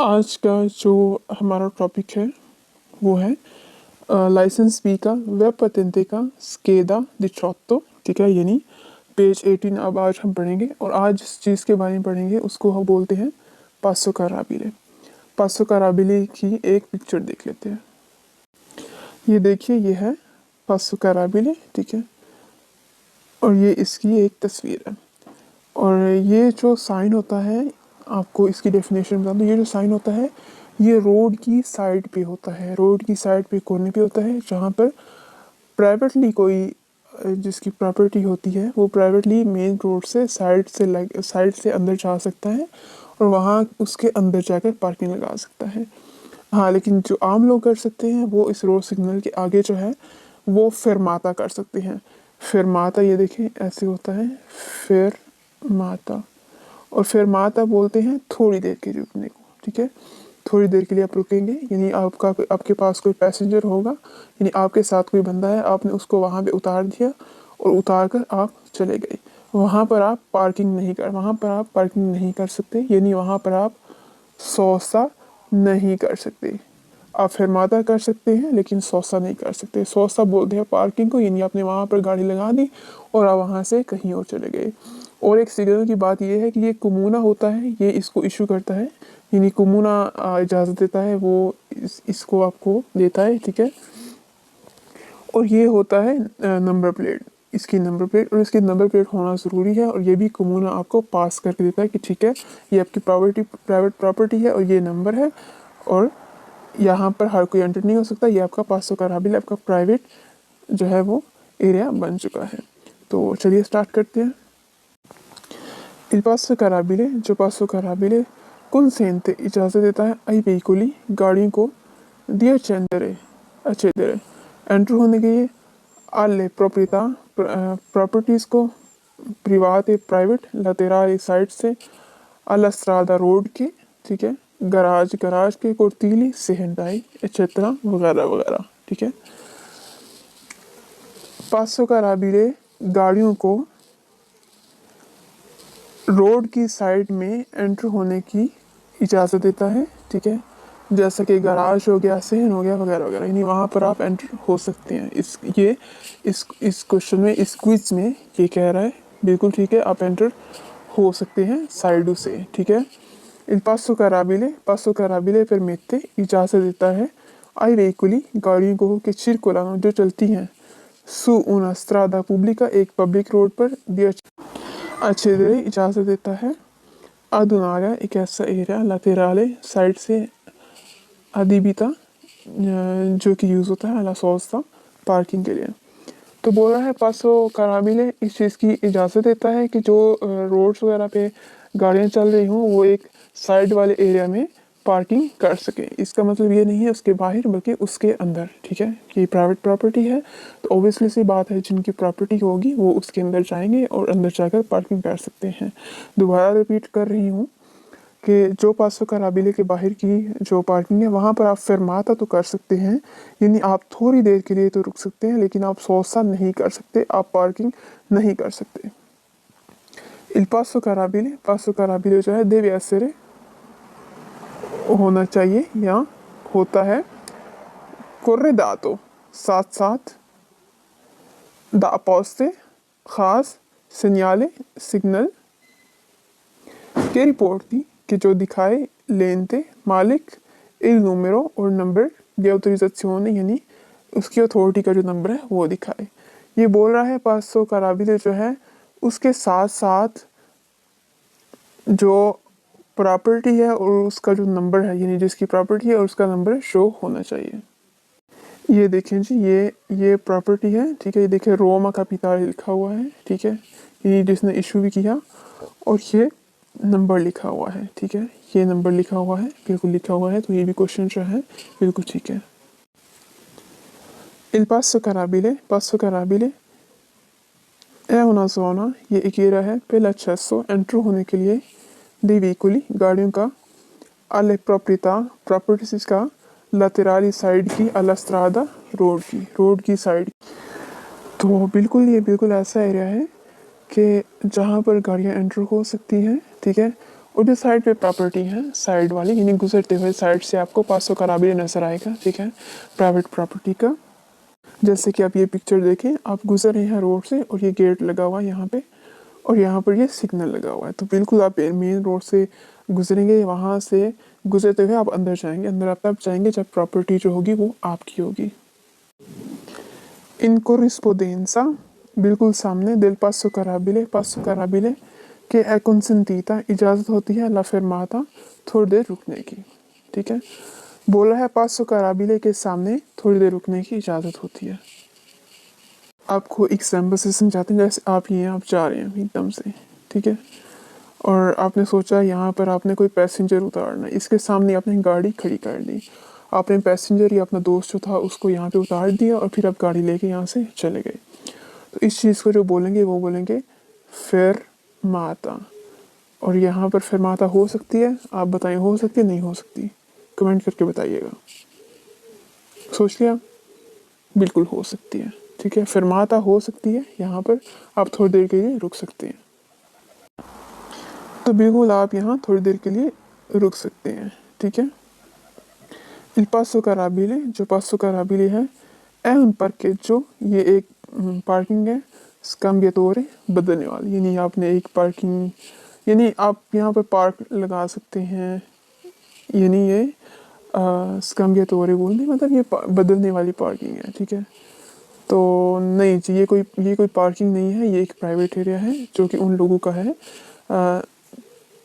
आज का जो हमारा टॉपिक है वो है लाइसेंस बी का वेब patente का स्केदा डिचोत्तो, ठीक है। यानी पेज 18 अब आज हम पढ़ेंगे और आज जिस चीज़ के बारे में पढ़ेंगे उसको हम बोलते हैं पासो काराबिले। पासो काराबिले की एक पिक्चर देख लेते हैं। ये देखिए, ये है पासो काराबिले, ठीक है। और ये इसकी एक तस्वीर है। और ये जो साइन होता है, आपको इसकी डेफिनेशन बता दूँ। ये जो साइन होता है ये रोड की साइड पे होता है, रोड की साइड पे कोने पे होता है, जहाँ पर प्राइवेटली कोई जिसकी प्रॉपर्टी होती है वो प्राइवेटली मेन रोड से साइड से अंदर जा सकता है और वहाँ उसके अंदर जाकर पार्किंग लगा सकता है। हाँ, लेकिन जो आम लोग कर सकते हैं वो इस रोड सिग्नल के आगे जो है वो फेरमाता कर सकते हैं। फेरमाता, ये देखें ऐसे होता है फेरमाता। और फेरमाता बोलते हैं थोड़ी देर के रुकने को, ठीक है। थोड़ी देर के लिए आप रुकेंगे, यानी आपके पास कोई पैसेंजर होगा, यानी आपके साथ कोई बंदा है, आपने उसको वहाँ पे उतार दिया और उतार कर आप चले गए। वहाँ पर आप पार्किंग नहीं कर सकते, यानी वहाँ पर आप सौसा नहीं कर सकते। आप फिरमाता कर सकते हैं लेकिन सौसा नहीं कर सकते। सौसा बोलते हैं पार्किंग को, यानी आपने वहाँ पर गाड़ी लगा दी और आप वहाँ से कहीं और चले गए। और एक सिग्नल की बात यह है कि ये कुमूना होता है, ये इसको इशू करता है, यानी कुमूना इजाज़त देता है, वो इसको आपको देता है, ठीक है। और ये होता है नंबर प्लेट, इसकी नंबर प्लेट, और इसकी नंबर प्लेट होना ज़रूरी है। और ये भी कमूना आपको पास करके देता है कि ठीक है, ये आपकी प्राइवेट प्रॉपर्टी है और ये नंबर है और यहाँ पर हर कोई एंटर नहीं हो सकता। ये आपका पासो काराबिले, आपका प्राइवेट जो है वो एरिया बन चुका है। तो चलिए स्टार्ट करते हैं। Il passo carabile, जो पासो काराबिले consente इजाज़त देता है आई veicoli गाड़ियों को di accedere एंटर होने के लिए alle proprietà प्रॉपर्टीज़ को private प्राइवेट laterali साइड से alla strada रोड के, ठीक है, गराज के cortili सेकेंडाई एक्सेट्रा वगैरह वगैरह, ठीक है। पासो काराबिले गाड़ियों को रोड की साइड में एंटर होने की इजाज़त देता है, ठीक है। जैसा कि गराज हो गया, सहन हो गया वगैरह वगैरह, यानी वहाँ पर आप एंटर हो सकते हैं। इस क्वेश्चन में, इस क्विज में ये कह रहा है, बिल्कुल ठीक है, आप एंटर हो सकते हैं साइडों से, ठीक है। पासो काराबिले परमेते इजाज़त देता है आई वेहिकुली गाड़ियों को कि circolano जो चलती हैं su una strada pubblica एक पब्लिक रोड पर दिया accedere इजाज़त देता है ad un'area एक ऐसा एरिया laterale साइड से adibita जो कि यूज़ होता है alla sosta पार्किंग के लिए। तो बोल रहा है पासो काराबिले इस चीज़ की इजाज़त देता है कि जो रोड्स वगैरह पे गाड़ियाँ चल रही हों वो एक साइड वाले एरिया में पार्किंग कर सके। इसका मतलब ये नहीं है उसके बाहर बल्कि उसके अंदर, ठीक है। ये प्राइवेट प्रॉपर्टी है तो ऑब्वियसली सी बात है जिनकी प्रॉपर्टी होगी वो उसके अंदर जाएंगे और अंदर जाकर पार्किंग कर सकते हैं। दोबारा रिपीट कर रही हूँ कि जो पासो काराबिले के बाहर की जो पार्किंग है वहाँ पर आप फरमाता तो कर सकते हैं, यानी आप थोड़ी देर के लिए तो रुक सकते हैं, लेकिन आप सौसा नहीं कर सकते, आप पार्किंग नहीं कर सकते। पासो काराबिले जो है देवे essere होना चाहिए या होता है corredato साथ साथ दा अपोस्ते खास segnale सिग्नल के रिपोर्ट दी कि जो दिखाए लेनते मालिक il numero और नंबर di autorizzazione, यानी उसकी अथॉरिटी का जो नंबर है वो दिखाए। ये बोल रहा है पासो काराबिले जो है उसके साथ साथ जो प्रॉपर्टी है और उसका जो नंबर है, यानी जिसकी प्रॉपर्टी है और उसका नंबर शो होना चाहिए। ये देखें जी, ये प्रॉपर्टी है, ठीक है। ये देखें रोमा कैपिटल लिखा हुआ है, ठीक है, ये जिसने इशू भी किया, और ये नंबर लिखा हुआ है, ठीक है। ये नंबर लिखा हुआ है, बिल्कुल लिखा हुआ है, तो ये भी क्वेश्चन जो है बिल्कुल ठीक है। Il passo carabile è una zona, ये एक एरिया है per l'accesso एंटर होने के लिए dei veicoli गाड़ियों का alle proprietà प्रॉपर्टीज का laterali साइड की alla strada रोड की साइड। तो बिल्कुल ये बिल्कुल ऐसा एरिया है कि जहाँ पर गाड़ियाँ एंटर हो सकती हैं, ठीक है। और जो साइड पे प्रॉपर्टी है, साइड वाली यानी गुजरते हुए साइड से आपको पासो कराबिले नजर आएगा, ठीक है, प्राइवेट प्रॉपर्टी का। जैसे कि आप ये पिक्चर देखें, आप गुजर रहे हैं रोड से और ये गेट लगा हुआ है यहाँ पे, और यहाँ पर ये सिग्नल लगा हुआ है। तो बिल्कुल आप मेन रोड से गुजरेंगे, वहाँ से गुजरते हुए आप अंदर जाएंगे। अंदर आप तब जाएंगे जब प्रॉपर्टी जो होगी वो आपकी होगी। इन corrispondenza, बिल्कुल सामने del पासो कराबिले के è consentita, इजाज़त होती है ला fermata, थोड़ी देर रुकने की, ठीक है। बोला है पासो कराबिले के सामने थोड़ी देर रुकने की इजाज़त होती है। आपको एग्जाम्पल से समझाते हैं, जैसे आप ये आप जा रहे हैं एकदम से, ठीक है, और आपने सोचा यहाँ पर आपने कोई पैसेंजर उतारना है, इसके सामने आपने गाड़ी खड़ी कर दी, आपने पैसेंजर या अपना दोस्त जो था उसको यहाँ पे उतार दिया और फिर आप गाड़ी लेके यहाँ से चले गए। तो इस चीज़ को जो बोलेंगे वो बोलेंगे फिर माता। और यहाँ पर फिर माता हो सकती है, आप बताएं हो सकती है नहीं हो सकती, कमेंट करके बताइएगा। सोच लिया? बिल्कुल हो सकती है, ठीक है, फिर माता हो सकती है, यहाँ पर आप थोड़ी देर के लिए रुक सकते हैं। तो बिल्कुल आप यहाँ थोड़ी देर के लिए रुक सकते हैं, ठीक है। Il passo carabile, जो पासो कराबिले है, è un parcheggio, ये एक पार्किंग है, scambiatore, बदलने वाली, यानी आपने एक पार्किंग, यानी आप यहाँ पर पार्क लगा सकते हैं, यानी ये scambiatore बोलते हैं, मतलब ये बदलने वाली पार्किंग है, ठीक है। तो नहीं जी, ये कोई पार्किंग नहीं है, ये एक प्राइवेट एरिया है जो कि उन लोगों का है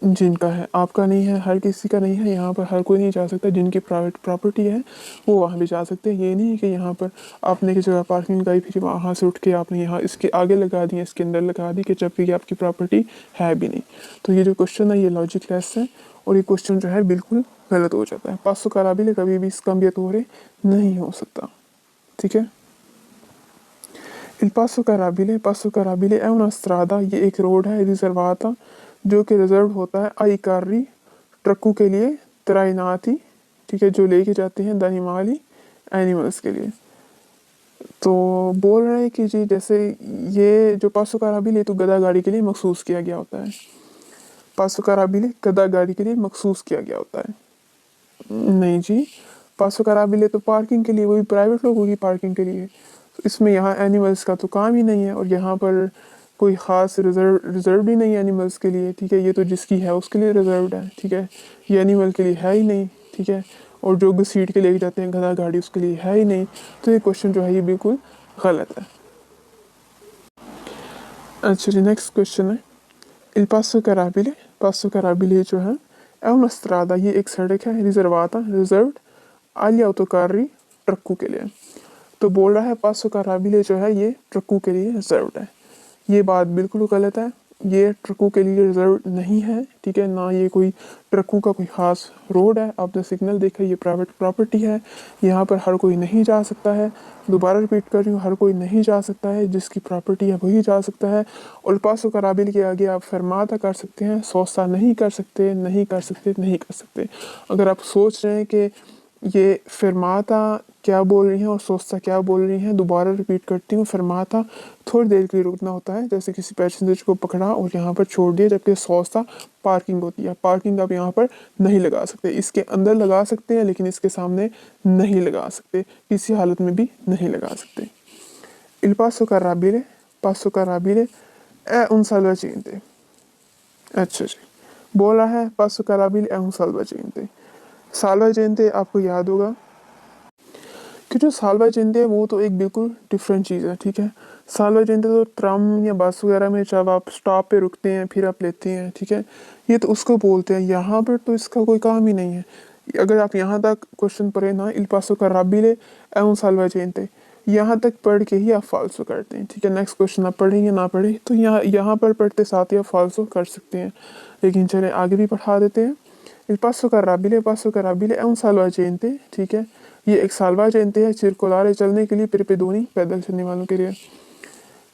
जिनका है, आपका नहीं है, हर किसी का नहीं है। यहाँ पर हर कोई नहीं जा सकता, जिनकी प्राइवेट प्रॉपर्टी है वो वहाँ भी जा सकते हैं। ये नहीं है कि यहाँ पर आपने की जगह पार्किंग लगाई फिर वहाँ से उठ के आपने यहाँ इसके आगे लगा दी, इसके अंदर लगा दी, कि जबकि आपकी प्रॉपर्टी है भी नहीं। तो ये जो क्वेश्चन है ये लॉजिक लेस है और ये क्वेश्चन जो है बिल्कुल गलत हो जाता है। पासो कराबिले कभी भी स्कम्बियातोरे नहीं हो सकता, ठीक है। Il passo carabile è una strada, ये एक रोड है रिजर्वाता, जो कि रिजर्व होता है आई कार्री, ट्रकों के लिए, तराइनाती, ठीक है, जो लेके जाते हैं दानिमाली, एनिमल्स के लिए। तो बोल रहे हैं कि जी जैसे ये जो पासो कराबिले तो गधा गाड़ी के लिए मखसूस किया गया होता है, पासो कराबिले गधा गाड़ी के लिए मखसूस किया गया होता है। नहीं जी, पासो कराबिले तो पार्किंग के लिए, वही प्राइवेट लोगों की पार्किंग के लिए। इसमें यहाँ एनिमल्स का तो काम ही नहीं है, और यहाँ पर कोई ख़ास रिजर्व भी नहीं है एनिमल्स के लिए, ठीक है। ये तो जिसकी है उसके लिए रिजर्व्ड है, ठीक है, ये एनिमल के लिए है ही नहीं, ठीक है। और जो घसीट के लेके जाते हैं गधा गाड़ी उसके लिए है ही नहीं। तो ये क्वेश्चन जो है ये बिल्कुल गलत है। अच्छा जी, नेक्स्ट क्वेश्चन है इल पासो कराबिले जो है è una strada, ये एक सड़क है रिजर्वाता रिजर्व्ड agli autocarri, ट्रकों के लिए। तो बोल रहा है पासो कराबिले जो है ये ट्रकों के लिए रिजर्व्ड है। ये बात बिल्कुल गलत है, ये ट्रकों के लिए रिजर्व नहीं है, ठीक है, ना ये कोई ट्रकों का कोई ख़ास रोड है। आपने सिग्नल देखा, ये प्राइवेट प्रॉपर्टी है, यहाँ पर हर कोई नहीं जा सकता है। दोबारा रिपीट कर रही हूँ, हर कोई नहीं जा सकता है, जिसकी प्रॉपर्टी है वही जा सकता है। और पासो कराबिल के आगे आप फरमाता कर सकते हैं, सोचता नहीं कर सकते, नहीं कर सकते, नहीं कर सकते। अगर आप सोच रहे हैं कि ये फरमाता क्या बोल रही हैं और सोचता क्या बोल रही हैं, दोबारा रिपीट करती हूँ, फरमाता थोड़ी देर के लिए रुकना होता है, जैसे किसी पैसेंजर को पकड़ा और यहाँ पर छोड़ दिया, जबकि सोचता पार्किंग होती है। पार्किंग आप यहाँ पर नहीं लगा सकते, इसके अंदर लगा सकते हैं लेकिन इसके सामने नहीं लगा सकते, किसी हालत में भी नहीं लगा सकते। Il passo carabile è un salvagente। अच्छा जी, बोला है पासो कराबिल è un salvagente। साल्वाजेंते आपको याद होगा कि जो साल्वाजेंते है वो तो एक बिल्कुल डिफरेंट चीज़ है, ठीक है। साल्वाजेंते तो ट्राम या बस वगैरह में जब आप स्टॉप पे रुकते हैं फिर आप लेते हैं, ठीक है, ये तो उसको बोलते हैं। यहाँ पर तो इसका कोई काम ही नहीं है। अगर आप यहाँ तक क्वेश्चन पढ़े ना, इल पासो कराबिले è un salvagente, यहाँ तक पढ़ के ही आप फाल्सो करते हैं, ठीक है। नेक्स्ट क्वेश्चन आप पढ़ें या ना पढ़े, तो यहाँ पर पढ़ते साथ ही आप फाल्सो कर सकते हैं। लेकिन चले आगे भी पढ़ा देते हैं। Il passo carabile è un salvagente, ठीक है, ये एक साल्वाजेंटे है circolare, चलने के लिए, पेरपेदोनी, पैदल चलने वालों के लिए,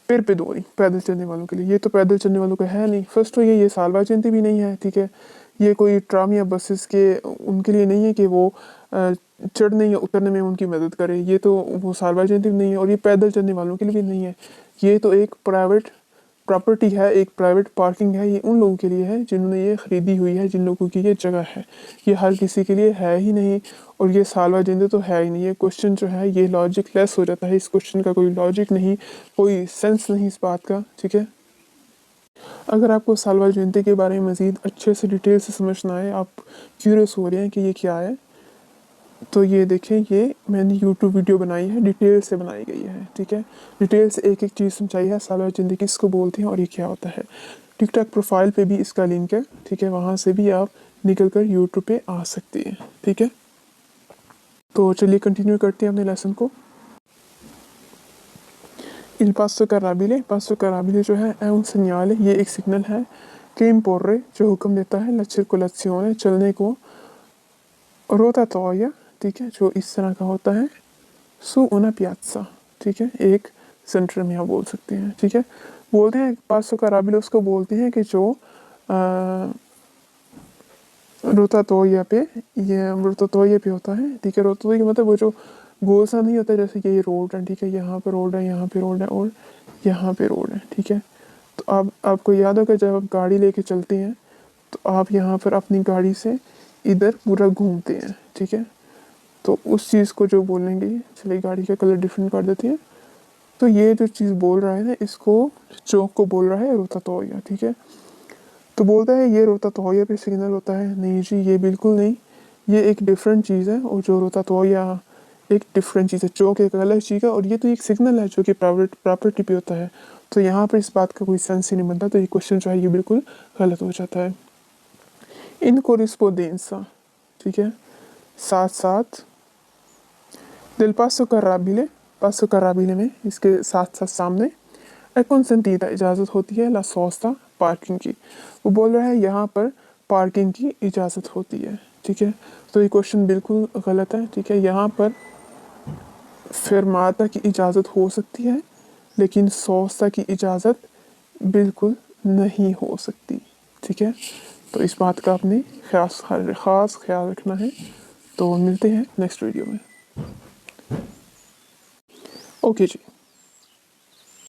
पेरपेदोनी पैदल चलने वालों के लिए। ये तो पैदल चलने वालों का है नहीं, फर्स्ट तो ये साल्वाजेंटे भी नहीं है, ठीक है। ये कोई ट्राम या बसेस के उनके लिए नहीं है कि वो चढ़ने या उतरने में उनकी मदद करे, ये तो वो साल्वाजेंटे भी नहीं है, और ये पैदल चलने वालों के लिए भी नहीं है। ये तो एक प्राइवेट प्रॉपर्टी है, एक प्राइवेट पार्किंग है, ये उन लोगों के लिए है जिन्होंने ये खरीदी हुई है, जिन लोगों की ये जगह है। ये हर किसी के लिए है ही नहीं, और ये सालवा जिंदे तो है ही नहीं। ये क्वेश्चन जो है ये लॉजिक लेस हो जाता है, इस क्वेश्चन का कोई लॉजिक नहीं, कोई सेंस नहीं इस बात का, ठीक है। अगर आपको सालवा जिंदे के बारे में मज़ीद अच्छे से डिटेल से समझना है, आप क्यूरियस हो रहे हैं कि ये क्या है, तो ये देखें, ये मैंने यूट्यूब वीडियो बनाई है, डिटेल से बनाई गई है, ठीक है। डिटेल से एक एक चीज़ समझाई है, सालवा जिंदगी किसको बोलते हैं और ये क्या होता है। टिकटॉक प्रोफाइल पे भी इसका लिंक है, ठीक है, वहाँ से भी आप निकल कर यूट्यूब पे आ सकती हैं, ठीक है। तो चलिए कंटिन्यू करते हैं अपने लेसन को। इल पासो कराबिले, पासो कराबिले जो है un segnale, ये एक सिग्नल है कि imporre, जो हुक्म देता है la circolazione, चलने को, rotatoria, ठीक है, जो इस तरह का होता है, su una piazza, ठीक है, एक सेंटर में आप बोल सकते हैं, ठीक है। बोलते हैं पासो कराबिले उसको बोलते हैं कि जो रोतातोया पे, ये रोतातोया पे होता है, ठीक है। रोतातोया मतलब वो जो गोल सा नहीं होता, जैसे कि ये रोड है, ठीक है, यहाँ पे रोड है, यहाँ पे रोड है और यहाँ पे रोड है, ठीक है। तो आपको याद होगा जब आप गाड़ी लेके चलते हैं तो आप यहाँ पर अपनी गाड़ी से इधर पूरा घूमते हैं, ठीक है। तो उस चीज़ को जो बोलेंगे, चलिए गाड़ी का कलर डिफरेंट कर देते हैं। तो ये जो चीज़ बोल रहा है ना, इसको चौक को बोल रहा है रोतातोया, ठीक है। तो बोलता है ये रोतातोया पे सिग्नल होता है, नहीं जी ये बिल्कुल नहीं, ये एक डिफरेंट चीज़ है, और जो रोतातोया एक डिफरेंट चीज़ है, चौक एक अलग चीज़ है, और ये तो एक सिग्नल है जो कि प्राइवेट प्रॉपर्टी पे होता है। तो यहाँ पर इस बात का कोई सेंस ही नहीं बनता, तो ये क्वेश्चन जो है ये बिल्कुल गलत हो जाता है। इन कोरिस्पोंडेंसा, ठीक है, साथ साथ दिल पासो कराबिले में इसके साथ साथ सामने कंसेंटीदा इजाज़त होती है, ला सोस्ता पार्किंग की। वो बोल रहा है यहाँ पर पार्किंग की इजाज़त होती है, ठीक है। तो ये क्वेश्चन बिल्कुल गलत है, ठीक है। यहाँ पर फिरमाता की इजाज़त हो सकती है, लेकिन सोस्ता की इजाज़त बिल्कुल नहीं हो सकती, ठीक है। तो इस बात का आपने ख़ास ख्याल रखना है। तो मिलते हैं नेक्स्ट वीडियो में। ओके जी।